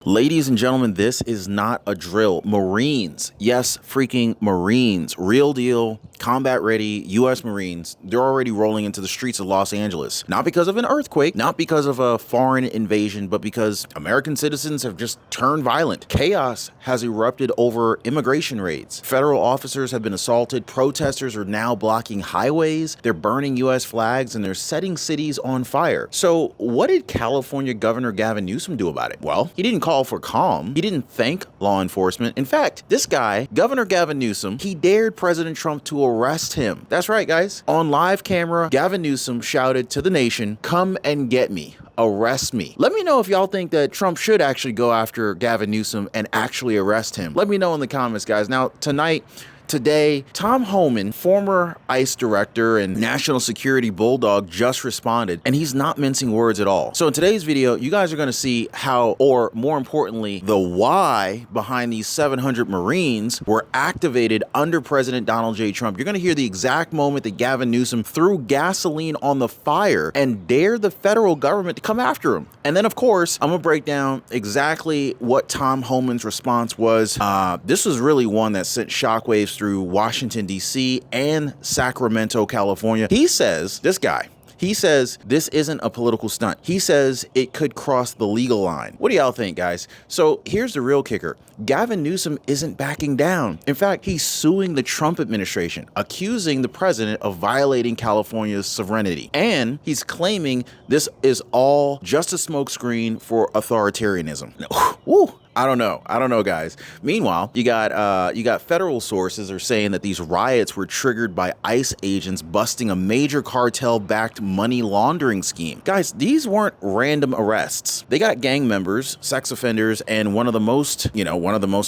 Ladies and gentlemen, this is not a drill. Marines, yes, freaking Marines, real deal, combat ready U.S. Marines, they're already rolling into the streets of Los Angeles. Not because of an earthquake, not because of a foreign invasion, but because American citizens have just turned violent. Chaos has erupted over immigration raids. Federal officers have been assaulted. Protesters are now blocking highways. They're burning U.S. flags and they're setting cities on fire. So what did California Governor Gavin Newsom do about it? Well, he didn't call for calm. He didn't thank law enforcement. In fact, this guy, Governor Gavin Newsom, he dared President Trump to arrest him. That's right, guys. On live camera, Gavin Newsom shouted to the nation, "Come and get me. Arrest me." Let me know if y'all think that Trump should actually go after Gavin Newsom and actually arrest him. Let me know in the comments, guys. Now, Today, Tom Homan, former ICE director and national security bulldog, just responded, and he's not mincing words at all. So in today's video, you guys are going to see how, or more importantly, the why behind these 700 Marines were activated under President Donald J. Trump. You're going to hear the exact moment that Gavin Newsom threw gasoline on the fire and dared the federal government to come after him. And then, of course, I'm going to break down exactly what Tom Homan's response was. This was really one that sent shockwaves through Washington, D.C. and Sacramento, California. He says this isn't a political stunt. He says it could cross the legal line. What do y'all think, guys? So here's the real kicker. Gavin Newsom isn't backing down. In fact, he's suing the Trump administration, accusing the president of violating California's sovereignty. And he's claiming this is all just a smokescreen for authoritarianism. Woo! I don't know, guys. Meanwhile, you got federal sources are saying that these riots were triggered by ICE agents busting a major cartel-backed money laundering scheme. Guys, these weren't random arrests. They got gang members, sex offenders, and one of the most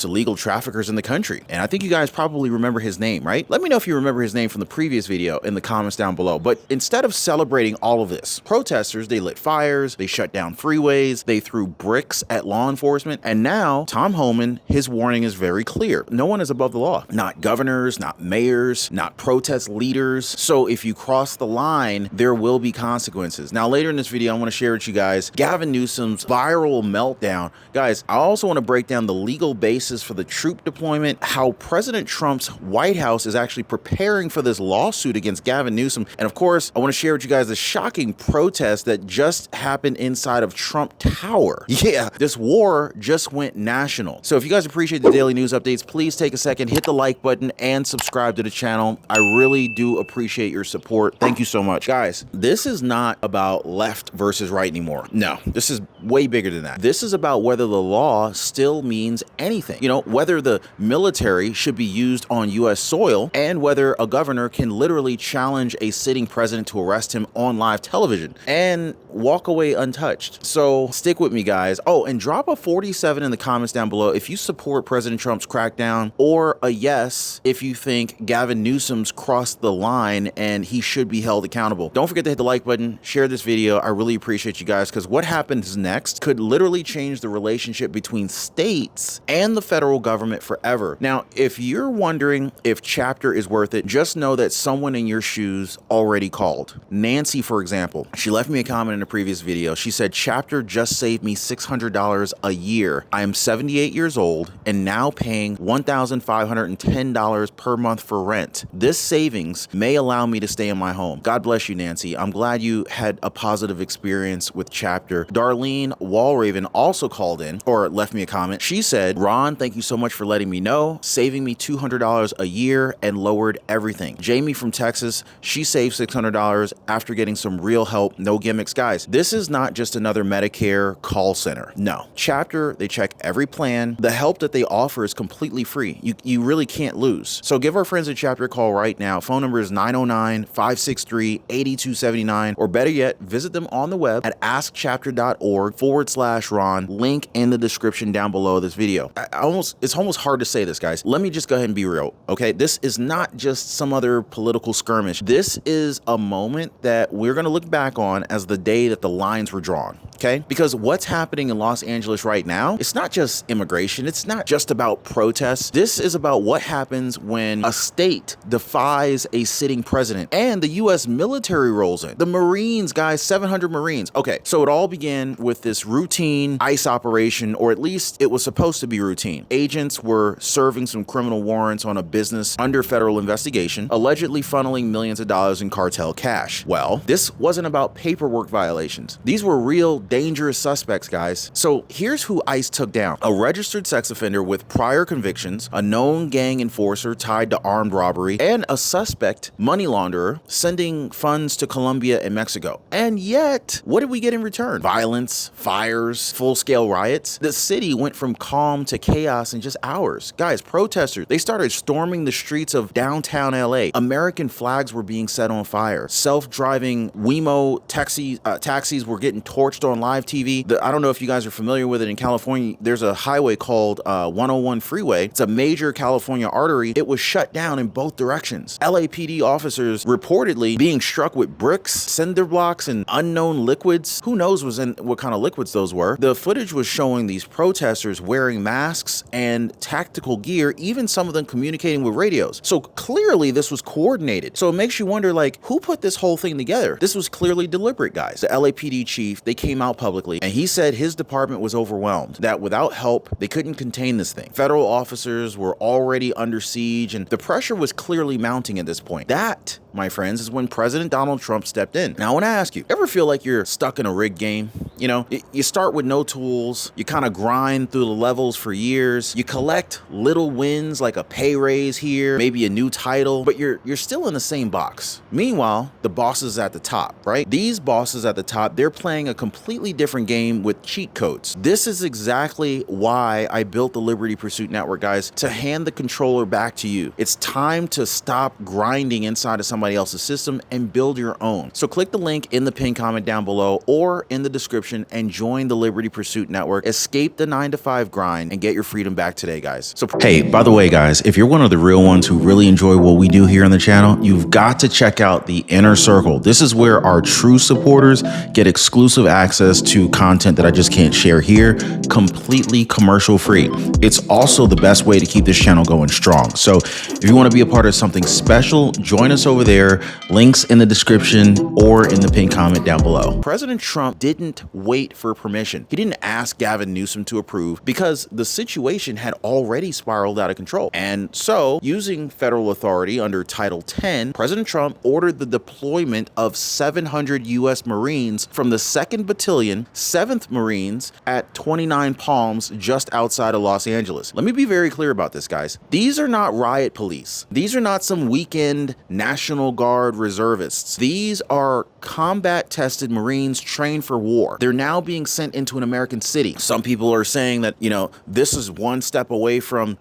illegal traffickers in the country. And I think you guys probably remember his name, right? Let me know if you remember his name from the previous video in the comments down below. But instead of celebrating all of this, protesters, they lit fires, they shut down freeways, they threw bricks at law enforcement, and now Tom Homan, his warning is very clear. No one is above the law. Not governors, not mayors, not protest leaders. So if you cross the line, there will be consequences. Now, later in this video, I want to share with you guys Gavin Newsom's viral meltdown. Guys, I also want to break down the legal basis for the troop deployment, how President Trump's White House is actually preparing for this lawsuit against Gavin Newsom. And of course, I want to share with you guys the shocking protest that just happened inside of Trump Tower. Yeah, this war just went national. So if you guys appreciate the daily news updates, please take a second, hit the like button and subscribe to the channel. I really do appreciate your support. Thank you so much. Guys, this is not about left versus right anymore. No, this is way bigger than that. This is about whether the law still means anything. You know, whether the military should be used on US soil and whether a governor can literally challenge a sitting president to arrest him on live television and walk away untouched. So stick with me, guys. Oh, and drop a 47 in the comments down below if you support President Trump's crackdown, or a yes if you think Gavin Newsom's crossed the line and he should be held accountable. Don't forget to hit the like button, share this video. I really appreciate you guys, because what happens next could literally change the relationship between states and the federal government forever. Now, if you're wondering if Chapter is worth it, just know that someone in your shoes already called. Nancy, for example, she left me a comment in a previous video. She said, "Chapter just saved me $600 a year. I am 78 years old and now paying $1,510 per month for rent. This savings may allow me to stay in my home." God bless you, Nancy. I'm glad you had a positive experience with Chapter. Darlene Walraven also called in, or left me a comment. She said, "Ron, thank you so much for letting me know, saving me $200 a year and lowered everything." Jamie from Texas, she saved $600 after getting some real help, no gimmicks. Guys, this is not just another Medicare call center. No. Chapter, they check every plan. The help that they offer is completely free. You really can't lose. So give our friends at Chapter a call right now. Phone number is 909-563-8279, or better yet, visit them on the web at askchapter.org/Ron. Link in the description down below this video. It's almost hard to say this, guys. Let me just go ahead and be real, okay? This is not just some other political skirmish. This is a moment that we're going to look back on as the day that the lines were drawn, okay? Because what's happening in Los Angeles right now now, it's not just immigration. It's not just about protests. This is about what happens when a state defies a sitting president and the U.S. military rolls in. The Marines, guys, 700 Marines. Okay, so it all began with this routine ICE operation, or at least it was supposed to be routine. Agents were serving some criminal warrants on a business under federal investigation, allegedly funneling millions of dollars in cartel cash. Well, this wasn't about paperwork violations. These were real dangerous suspects, guys. So here's who ICE took down: a registered sex offender with prior convictions, a known gang enforcer tied to armed robbery, and a suspect money launderer sending funds to Colombia and Mexico. And yet, what did we get in return? Violence, fires, full-scale riots. The city went from calm to chaos in just hours. Guys, protesters, they started storming the streets of downtown LA. American flags were being set on fire. Self-driving Wemo taxis were getting torched on live TV. I don't know if you guys are familiar with it. In California, there's a highway called 101 Freeway. It's a major California artery. It was shut down in both directions. LAPD officers reportedly being struck with bricks, cinder blocks, and unknown liquids. Who knows what kind of liquids those were. The footage was showing these protesters wearing masks and tactical gear, even some of them communicating with radios. So clearly this was coordinated. So it makes you wonder, like, who put this whole thing together? This was clearly deliberate, guys. The LAPD chief, they came out publicly and he said his department was overwhelmed, that without help, they couldn't contain this thing. Federal officers were already under siege and the pressure was clearly mounting at this point. That, my friends, is when President Donald Trump stepped in. Now, I want to ask you, ever feel like you're stuck in a rigged game? You know, you start with no tools, you kind of grind through the levels for years, you collect little wins like a pay raise here, maybe a new title, but you're still in the same box. Meanwhile, the bosses at the top, right? These bosses at the top, they're playing a completely different game with cheat codes. This is exactly why I built the Liberty Pursuit Network, guys, to hand the controller back to you. It's time to stop grinding inside of somebody else's system and build your own. So click the link in the pinned comment down below or in the description and join the Liberty Pursuit Network. Escape the 9-to-5 grind and get your freedom back today, guys. So hey, by the way, guys, if you're one of the real ones who really enjoy what we do here on the channel, you've got to check out the Inner Circle. This is where our true supporters get exclusive access to content that I just can't share here, completely commercial free. It's also the best way to keep this channel going strong. So if you want to be a part of something special, join us over there. Links in the description or in the pinned comment down below. President Trump didn't wait for permission. He didn't ask Gavin Newsom to approve because the situation had already spiraled out of control. And so, using federal authority under Title 10, President Trump ordered the deployment of 700 U.S. Marines from the 2nd Battalion, 7th Marines at 29 Palms just outside of Los Angeles. Let me be very clear about this, guys. These are not riot police. These are not some weekend National Guard reservists. These are combat-tested Marines trained for war. They're now being sent into an American city. Some people are saying that, you know, this is one step away from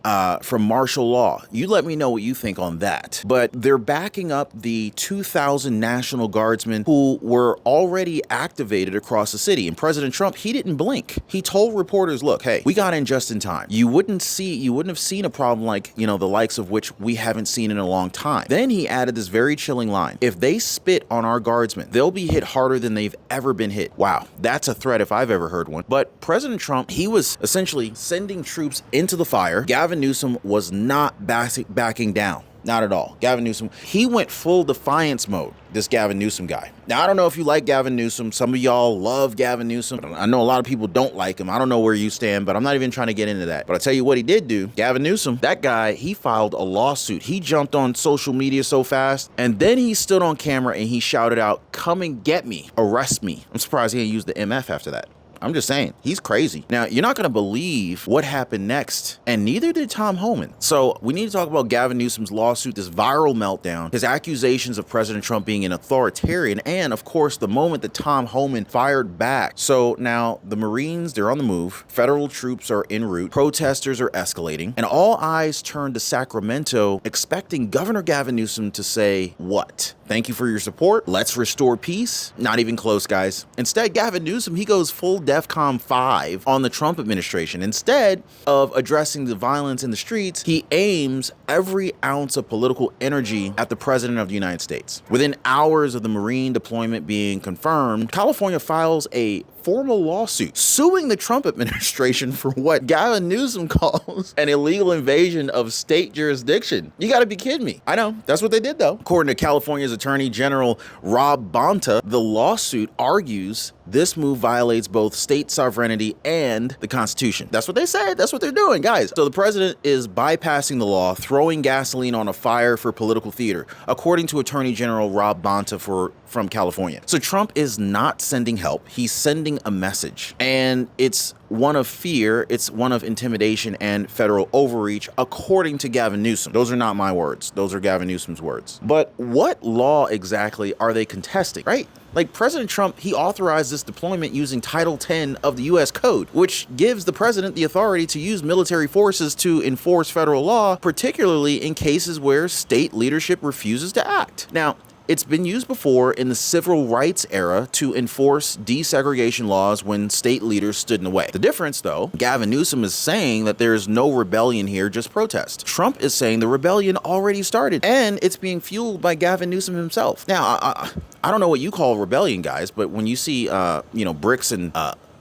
martial law. You let me know what you think on that. But they're backing up the 2,000 National Guardsmen who were already activated across the city. And President Trump, he didn't blink. He told reporters, look, hey, we got in just in time. You wouldn't have seen a problem like, you know, the likes of which we haven't seen in a long time. Then he added this very chilling line: if they spit on our guardsmen, they'll be hit harder than they've ever been hit. Wow, that's a threat if I've ever heard one. But President Trump, he was essentially sending troops into the fire. Gavin Newsom was not backing down. Not at all. Gavin Newsom, he went full defiance mode, this Gavin Newsom guy. Now, I don't know if you like Gavin Newsom. Some of y'all love Gavin Newsom. I know a lot of people don't like him. I don't know where you stand, but I'm not even trying to get into that. But I'll tell you what he did do. Gavin Newsom, that guy, he filed a lawsuit. He jumped on social media so fast, and then he stood on camera and he shouted out, "Come and get me, arrest me." I'm surprised he didn't use the MF after that. I'm just saying, he's crazy. Now, you're not going to believe what happened next, and neither did Tom Homan. So we need to talk about Gavin Newsom's lawsuit, this viral meltdown, his accusations of President Trump being an authoritarian, and of course, the moment that Tom Homan fired back. So now the Marines, they're on the move. Federal troops are en route. Protesters are escalating, and all eyes turn to Sacramento, expecting Governor Gavin Newsom to say what? Thank you for your support. Let's restore peace. Not even close, guys. Instead, Gavin Newsom, he goes full DEFCON 5 on the Trump administration. Instead of addressing the violence in the streets, he aims every ounce of political energy at the president of the United States. Within hours of the Marine deployment being confirmed, California files a formal lawsuit suing the Trump administration for what Gavin Newsom calls an illegal invasion of state jurisdiction. You gotta be kidding me. I know, that's what they did though. According to California's Attorney General Rob Bonta, the lawsuit argues this move violates both state sovereignty and the Constitution. That's what they said. That's what they're doing, guys. So the president is bypassing the law, throwing gasoline on a fire for political theater, according to Attorney General Rob Bonta from California. So Trump is not sending help. He's sending a message. And it's one of fear, it's one of intimidation and federal overreach, according to Gavin Newsom. Those are not my words. Those are Gavin Newsom's words. But what law exactly are they contesting, right? Like President Trump, he authorized this deployment using Title 10 of the U.S. Code, which gives the president the authority to use military forces to enforce federal law, particularly in cases where state leadership refuses to act. Now, it's been used before in the civil rights era to enforce desegregation laws when state leaders stood in the way. The difference, though, Gavin Newsom is saying that there is no rebellion here, just protest. Trump is saying the rebellion already started, and it's being fueled by Gavin Newsom himself. Now, I don't know what you call rebellion, guys, but when you see, bricks and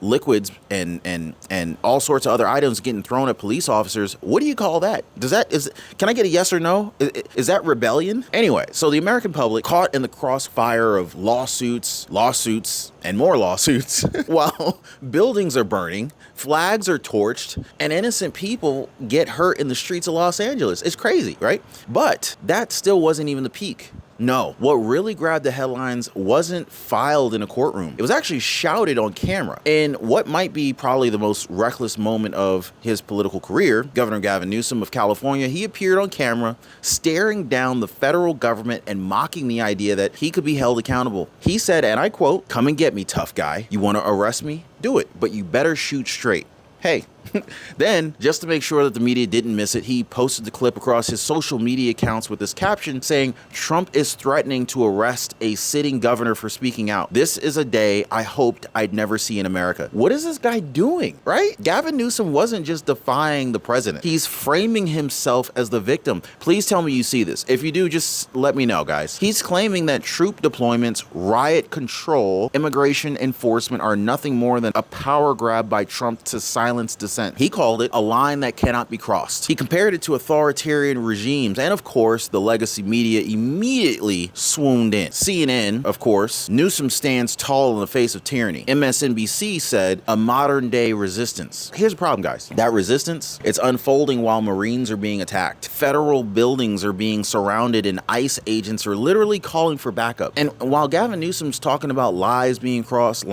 liquids and all sorts of other items getting thrown at police officers, what do you call that? Can I get a yes or no? Is that rebellion? Anyway, so the American public caught in the crossfire of lawsuits, and more lawsuits while buildings are burning, flags are torched, and innocent people get hurt in the streets of Los Angeles. It's crazy, right? But that still wasn't even the peak. No, what really grabbed the headlines wasn't filed in a courtroom. It was actually shouted on camera. In what might be probably the most reckless moment of his political career, Governor Gavin Newsom of California, he appeared on camera staring down the federal government and mocking the idea that he could be held accountable. He said, and I quote, "Come and get me, tough guy. You want to arrest me? Do it, but you better shoot straight." Hey, then, just to make sure that the media didn't miss it, he posted the clip across his social media accounts with this caption saying, "Trump is threatening to arrest a sitting governor for speaking out. This is a day I hoped I'd never see in America." What is this guy doing, right? Gavin Newsom wasn't just defying the president. He's framing himself as the victim. Please tell me you see this. If you do, just let me know, guys. He's claiming that troop deployments, riot control, immigration enforcement are nothing more than a power grab by Trump to silence dissent. He called it a line that cannot be crossed. He compared it to authoritarian regimes, and of course, the legacy media immediately swooned in. CNN, of course, Newsom stands tall in the face of tyranny. MSNBC said, a modern day resistance. Here's the problem, guys. That resistance, it's unfolding while Marines are being attacked. Federal buildings are being surrounded and ICE agents are literally calling for backup. And while Gavin Newsom's talking about lines being crossed,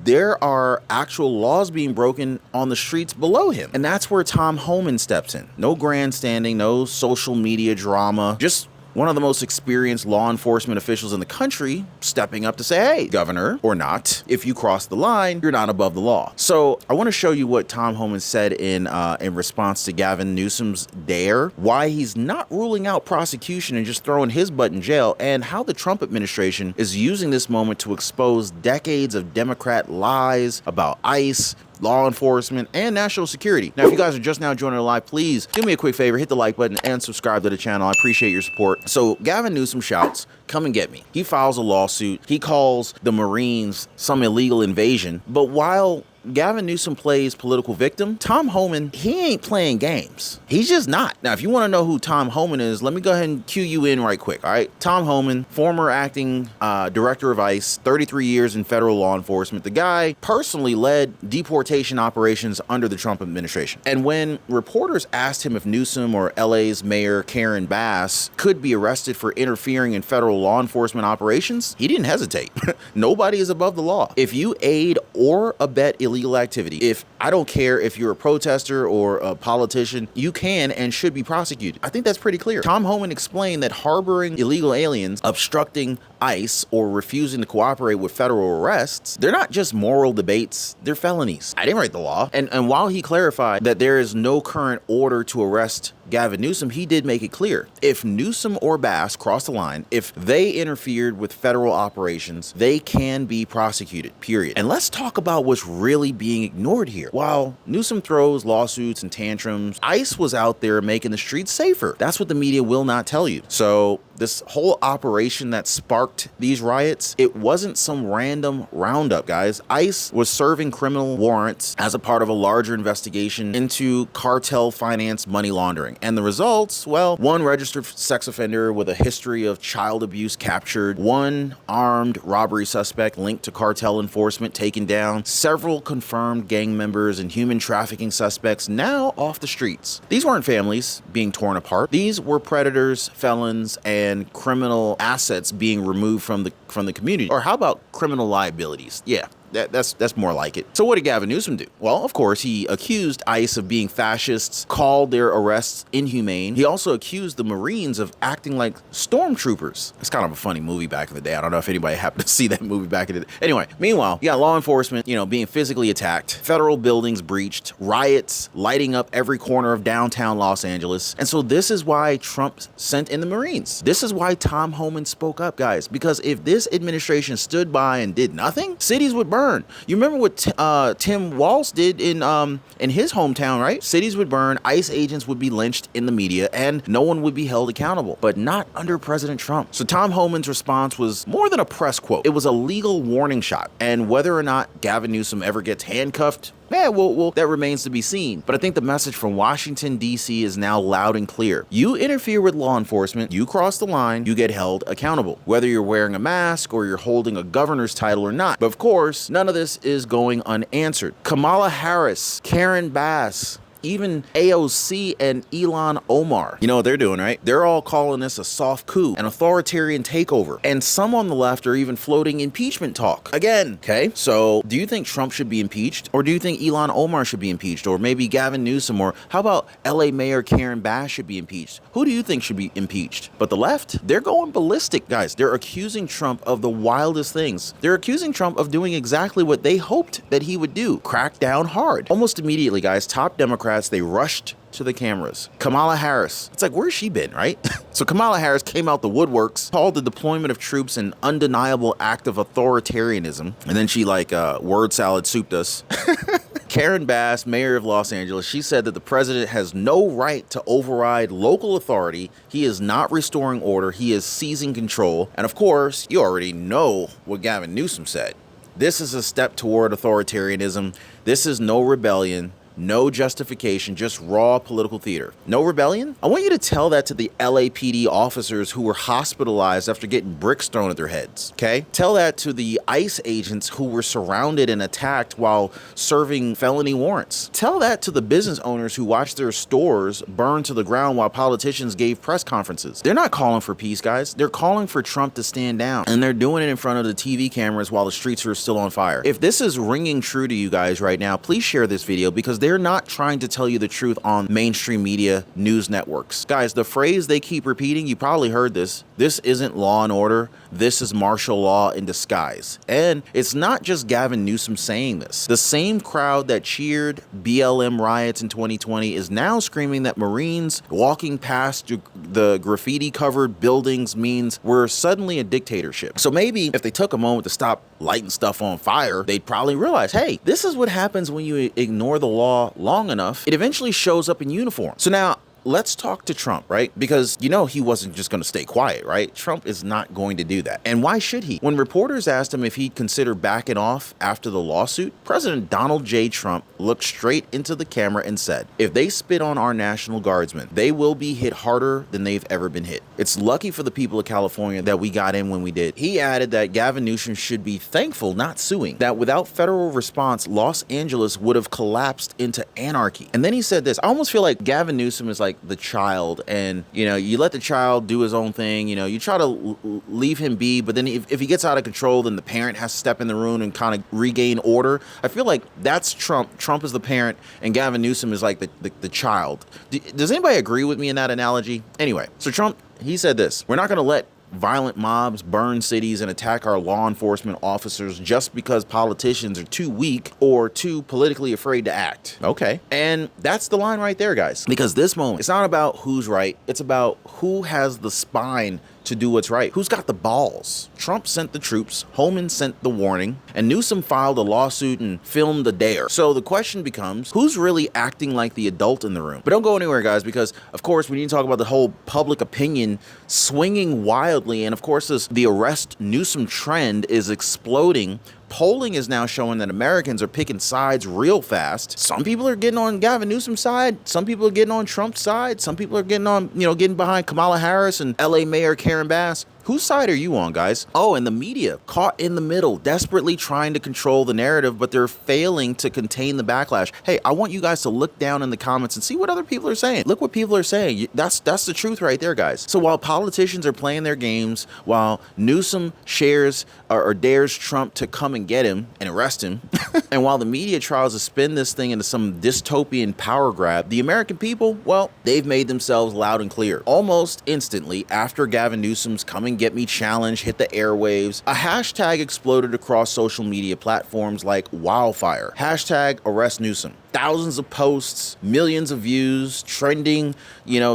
there are actual laws being broken on the streets below him. And that's where Tom Homan steps in. No grandstanding, no social media drama, just one of the most experienced law enforcement officials in the country stepping up to say, hey, governor, or not, if you cross the line, you're not above the law. So I want to show you what Tom Homan said in response to Gavin Newsom's dare, why he's not ruling out prosecution and just throwing his butt in jail, and how the Trump administration is using this moment to expose decades of Democrat lies about ICE, law enforcement, and national security. Now, if you guys are just now joining the live, please do me a quick favor, hit the like button and subscribe to the channel. I appreciate your support. So Gavin Newsom shouts, "Come and get me." He files a lawsuit. He calls the Marines some illegal invasion. But while Gavin Newsom plays political victim, Tom Homan, he ain't playing games. He's just not. Now, if you want to know who Tom Homan is, let me go ahead and cue you in right quick, all right? Tom Homan, former acting director of ICE, 33 years in federal law enforcement. The guy personally led deportation operations under the Trump administration. And when reporters asked him if Newsom or LA's Mayor Karen Bass could be arrested for interfering in federal law enforcement operations, he didn't hesitate. Nobody is above the law. If you aid or abet illegal activity, I don't care if you're a protester or a politician, you can and should be prosecuted. I think that's pretty clear. Tom Homan explained that harboring illegal aliens, obstructing ICE, or refusing to cooperate with federal arrests, they're not just moral debates, they're felonies. I didn't write the law. And while he clarified that there is no current order to arrest Gavin Newsom, he did make it clear. If Newsom or Bass crossed the line, if they interfered with federal operations, they can be prosecuted, period. And let's talk about what's really being ignored here. While Newsom throws lawsuits and tantrums, ICE was out there making the streets safer. That's what the media will not tell you. So this whole operation that sparked these riots, it wasn't some random roundup, guys. ICE was serving criminal warrants as a part of a larger investigation into cartel finance money laundering. And the results, well, one registered sex offender with a history of child abuse captured, one armed robbery suspect linked to cartel enforcement taken down, several confirmed gang members and human trafficking suspects now off the streets. These weren't families being torn apart. These were predators, felons, and criminal assets being removed from the community. Or how about criminal liabilities? Yeah. That's more like it. So what did Gavin Newsom do? Well, of course, he accused ICE of being fascists, called their arrests inhumane. He also accused the Marines of acting like stormtroopers. It's kind of a funny movie back in the day. I don't know if anybody happened to see that movie back in the day. Anyway, meanwhile, you got law enforcement, being physically attacked, federal buildings breached, riots lighting up every corner of downtown Los Angeles. And so this is why Trump sent in the Marines. This is why Tom Homan spoke up, guys, because if this administration stood by and did nothing, cities would burn. You remember what Tim Walz did in his hometown, right? Cities would burn, ICE agents would be lynched in the media, and no one would be held accountable. But not under President Trump. So Tom Homan's response was more than a press quote. It was a legal warning shot. And whether or not Gavin Newsom ever gets handcuffed, well, that remains to be seen. But I think the message from Washington, D.C. is now loud and clear. You interfere with law enforcement, you cross the line, you get held accountable. Whether you're wearing a mask or you're holding a governor's title or not. But of course, none of this is going unanswered. Kamala Harris, Karen Bass, even AOC and Ilhan Omar. You know what they're doing, right? They're all calling this a soft coup, an authoritarian takeover. And some on the left are even floating impeachment talk. Again, okay? So do you think Trump should be impeached? Or do you think Ilhan Omar should be impeached? Or maybe Gavin Newsom? Or how about LA Mayor Karen Bass should be impeached? Who do you think should be impeached? But the left, they're going ballistic, guys. They're accusing Trump of the wildest things. They're accusing Trump of doing exactly what they hoped that he would do, crack down hard. Almost immediately, guys, top Democrats, they rushed to the cameras. Kamala Harris, it's like, where's she been, right? So Kamala Harris came out the woodworks, called the deployment of troops an undeniable act of authoritarianism, and then she word salad souped us. Karen Bass, mayor of Los Angeles, she said that the president has no right to override local authority. He is not restoring order. He is seizing control. And of course, you already know what Gavin Newsom said. This is a step toward authoritarianism. This is no rebellion. No justification, just raw political theater. No rebellion? I want you to tell that to the LAPD officers who were hospitalized after getting bricks thrown at their heads, okay? Tell that to the ICE agents who were surrounded and attacked while serving felony warrants. Tell that to the business owners who watched their stores burn to the ground while politicians gave press conferences. They're not calling for peace, guys. They're calling for Trump to stand down, and they're doing it in front of the TV cameras while the streets are still on fire. If this is ringing true to you guys right now, please share this video because they're not trying to tell you the truth on mainstream media news networks. Guys, the phrase they keep repeating, you probably heard this. This isn't law and order. This is martial law in disguise. And it's not just Gavin Newsom saying this. The same crowd that cheered BLM riots in 2020 is now screaming that Marines walking past the graffiti-covered buildings means we're suddenly a dictatorship. So maybe if they took a moment to stop lighting stuff on fire, they'd probably realize, hey, this is what happens when you ignore the law long enough. It eventually shows up in uniform. So now, let's talk to Trump, right? Because he wasn't just going to stay quiet, right? Trump is not going to do that. And why should he? When reporters asked him if he'd consider backing off after the lawsuit, President Donald J. Trump looked straight into the camera and said, if they spit on our National Guardsmen, they will be hit harder than they've ever been hit. It's lucky for the people of California that we got in when we did. He added that Gavin Newsom should be thankful, not suing, that without federal response, Los Angeles would have collapsed into anarchy. And then he said this, I almost feel like Gavin Newsom is like the child, and you let the child do his own thing, you try to leave him be, but then if he gets out of control, then the parent has to step in the room and kind of regain order. I feel like that's Trump. Trump is the parent and Gavin Newsom is like the child. Does anybody agree with me in that analogy? Anyway, so Trump, he said this, we're not going to let violent mobs burn cities and attack our law enforcement officers just because politicians are too weak or too politically afraid to act. Okay. And that's the line right there, guys. Because this moment, it's not about who's right. It's about who has the spine to to do what's right? Who's got the balls? Trump sent the troops, Homan sent the warning, and Newsom filed a lawsuit and filmed the dare. So the question becomes, who's really acting like the adult in the room? But don't go anywhere, guys, because of course we need to talk about the whole public opinion swinging wildly, and of course the arrest Newsom trend is exploding. Polling is now showing that Americans are picking sides real fast. Some people are getting on Gavin Newsom's side. Some people are getting on Trump's side. Some people are getting on, getting behind Kamala Harris and LA Mayor Karen Bass. Whose side are you on, guys? Oh, and the media caught in the middle, desperately trying to control the narrative, but they're failing to contain the backlash. Hey, I want you guys to look down in the comments and see what other people are saying. Look what people are saying. That's the truth right there, guys. So while politicians are playing their games, while Newsom shares or dares Trump to come and get him and arrest him, and while the media tries to spin this thing into some dystopian power grab, the American people, well, they've made themselves loud and clear. Almost instantly after Gavin Newsom's coming get me challenge hit the airwaves, a hashtag exploded across social media platforms like wildfire. Hashtag arrest Newsom. Thousands of posts, millions of views, trending,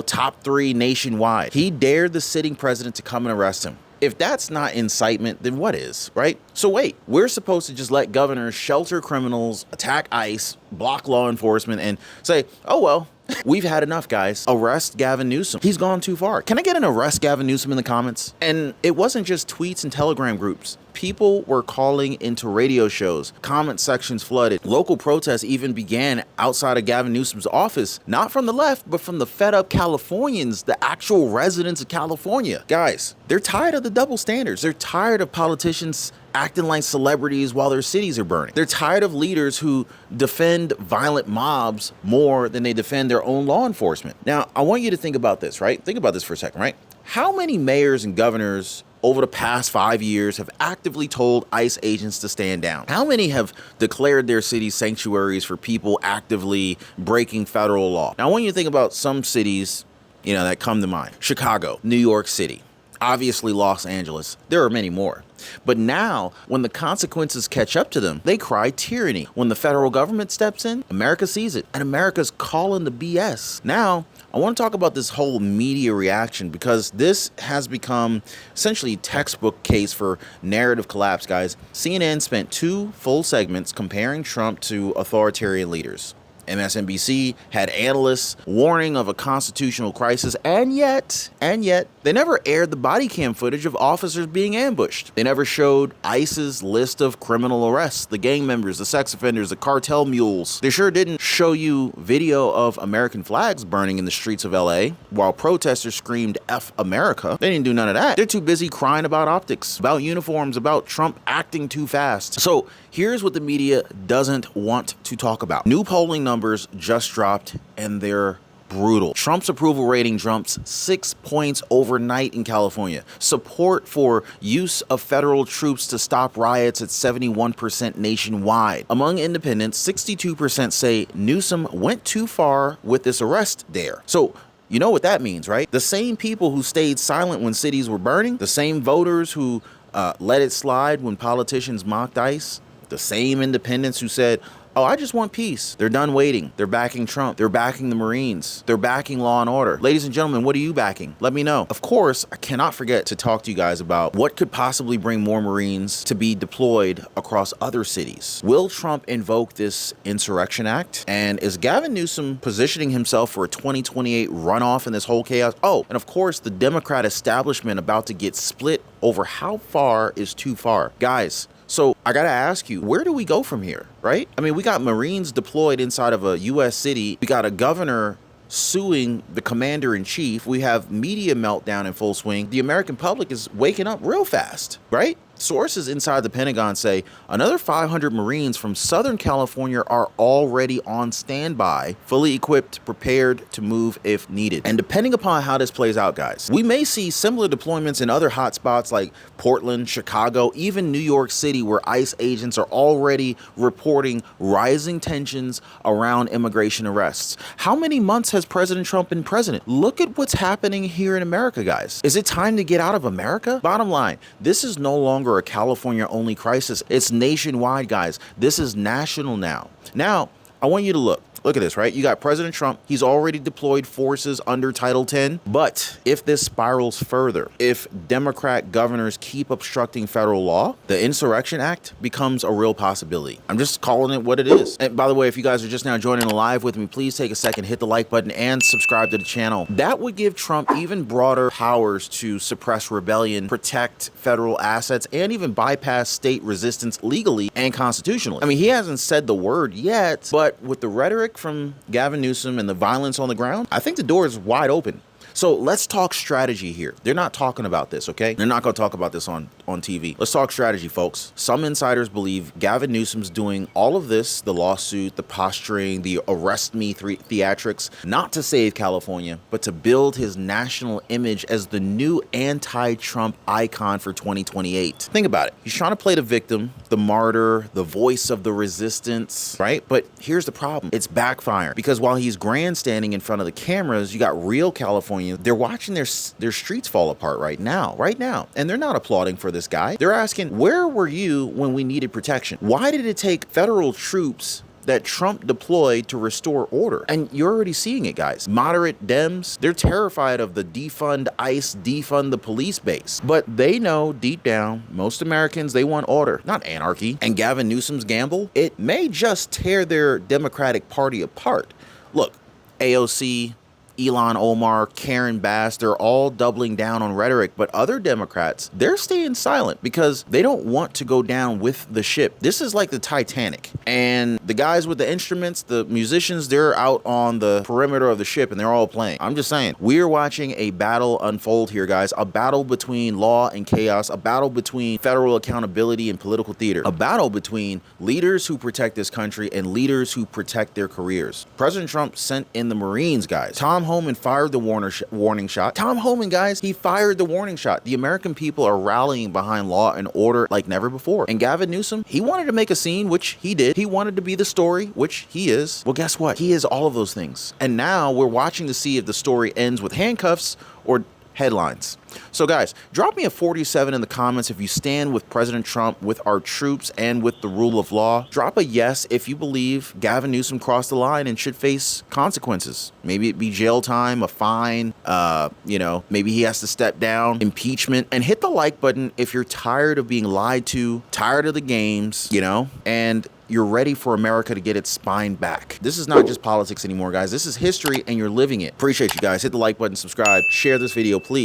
top 3 nationwide. He dared the sitting president to come and arrest him. If that's not incitement, then what is, right? So wait, we're supposed to just let governors shelter criminals, attack ICE, block law enforcement, and say, oh, well, we've had enough, guys. Arrest Gavin Newsom. He's gone too far. Can I get an arrest Gavin Newsom in the comments? And it wasn't just tweets and Telegram groups. People were calling into radio shows. Comment sections flooded. Local protests even began outside of Gavin Newsom's office, not from the left, but from the fed up Californians, the actual residents of California. Guys, they're tired of the double standards. They're tired of politicians acting like celebrities while their cities are burning. They're tired of leaders who defend violent mobs more than they defend their own law enforcement. Now, I want you to think about this, right? Think about this for a second, right? How many mayors and governors over the past 5 years have actively told ICE agents to stand down? How many have declared their cities sanctuaries for people actively breaking federal law? Now, I want you to think about some cities, that come to mind. Chicago, New York City, obviously Los Angeles. There are many more. But now, when the consequences catch up to them, they cry tyranny. When the federal government steps in, America sees it, and America's calling the BS. Now, I want to talk about this whole media reaction because this has become essentially a textbook case for narrative collapse, guys. CNN spent 2 full segments comparing Trump to authoritarian leaders. MSNBC had analysts warning of a constitutional crisis, and yet, they never aired the body cam footage of officers being ambushed. They never showed ICE's list of criminal arrests, the gang members, the sex offenders, the cartel mules. They sure didn't show you video of American flags burning in the streets of LA while protesters screamed F America. They didn't do none of that. They're too busy crying about optics, about uniforms, about Trump acting too fast. So here's what the media doesn't want to talk about. New polling numbers just dropped, and they're brutal. Trump's approval rating jumps 6 points overnight in California. Support for use of federal troops to stop riots at 71% nationwide. Among independents, 62% say Newsom went too far with this arrest dare. So you know what that means, right? The same people who stayed silent when cities were burning, the same voters who let it slide when politicians mocked ICE, the same independents who said, oh, I just want peace. They're done waiting. They're backing Trump. They're backing the Marines. They're backing law and order. Ladies and gentlemen, what are you backing? Let me know. Of course, I cannot forget to talk to you guys about what could possibly bring more Marines to be deployed across other cities. Will Trump invoke this Insurrection Act? And is Gavin Newsom positioning himself for a 2028 runoff in this whole chaos? Oh, and of course, the Democrat establishment about to get split over how far is too far. Guys, so I gotta ask you, where do we go from here, right? I mean, we got Marines deployed inside of a U.S. city. We got a governor suing the commander-in-chief. We have media meltdown in full swing. The American public is waking up real fast, right? Sources inside the Pentagon say another 500 Marines from Southern California are already on standby, fully equipped, prepared to move if needed. And depending upon how this plays out, guys, we may see similar deployments in other hotspots like Portland, Chicago, even New York City, where ICE agents are already reporting rising tensions around immigration arrests. How many months has President Trump been president? Look at what's happening here in America, guys. Is it time to get out of America? Bottom line, this is no longer a California-only crisis. It's nationwide, guys. This is national now. Now, I want you to look. Look at this, right? You got President Trump. He's already deployed forces under Title 10. But if this spirals further, if Democrat governors keep obstructing federal law, the Insurrection Act becomes a real possibility. I'm just calling it what it is. And by the way, if you guys are just now joining live with me, please take a second, hit the like button and subscribe to the channel. That would give Trump even broader powers to suppress rebellion, protect federal assets, and even bypass state resistance legally and constitutionally. I mean, he hasn't said the word yet, but with the rhetoric from Gavin Newsom and the violence on the ground, I think the door is wide open. So let's talk strategy here. They're not talking about this, okay? They're not going to talk about this on TV. Let's talk strategy, folks. Some insiders believe Gavin Newsom's doing all of this, the lawsuit, the posturing, the arrest me theatrics, not to save California, but to build his national image as the new anti-Trump icon for 2028. Think about it. He's trying to play the victim, the martyr, the voice of the resistance, right? But here's the problem. It's backfiring because while he's grandstanding in front of the cameras, you got real California. They're watching their streets fall apart right now, and they're not applauding for this guy. They're asking, where were you when we needed protection? Why did it take federal troops that Trump deployed to restore order? And you're already seeing it, guys. Moderate Dems, they're terrified of the defund ICE, defund the police base. But they know deep down, most Americans, they want order, not anarchy. And Gavin Newsom's gamble, it may just tear their Democratic Party apart. Look, AOC, Elon Omar, Karen Bass, they're all doubling down on rhetoric, but other Democrats, they're staying silent because they don't want to go down with the ship. This is like the Titanic, and the guys with the instruments, the musicians, they're out on the perimeter of the ship and they're all playing. I'm just saying, we're watching a battle unfold here, guys, a battle between law and chaos, a battle between federal accountability and political theater, a battle between leaders who protect this country and leaders who protect their careers. President Trump sent in the Marines, guys. Tom Homan fired the warning shot. Tom Homan, guys, he fired the warning shot. The American people are rallying behind law and order like never before. And Gavin Newsom, he wanted to make a scene, which he did. He wanted to be the story, which he is. Well, guess what? He is all of those things. And now we're watching to see if the story ends with handcuffs or headlines. So guys, drop me a 47 in the comments if you stand with President Trump, with our troops, and with the rule of law. Drop a yes if you believe Gavin Newsom crossed the line and should face consequences. Maybe it be jail time, a fine, maybe he has to step down, impeachment. And hit the like button if you're tired of being lied to, tired of the games, and you're ready for America to get its spine back. This is not just politics anymore, guys. This is history and you're living it. Appreciate you guys. Hit the like button, subscribe, share this video, please.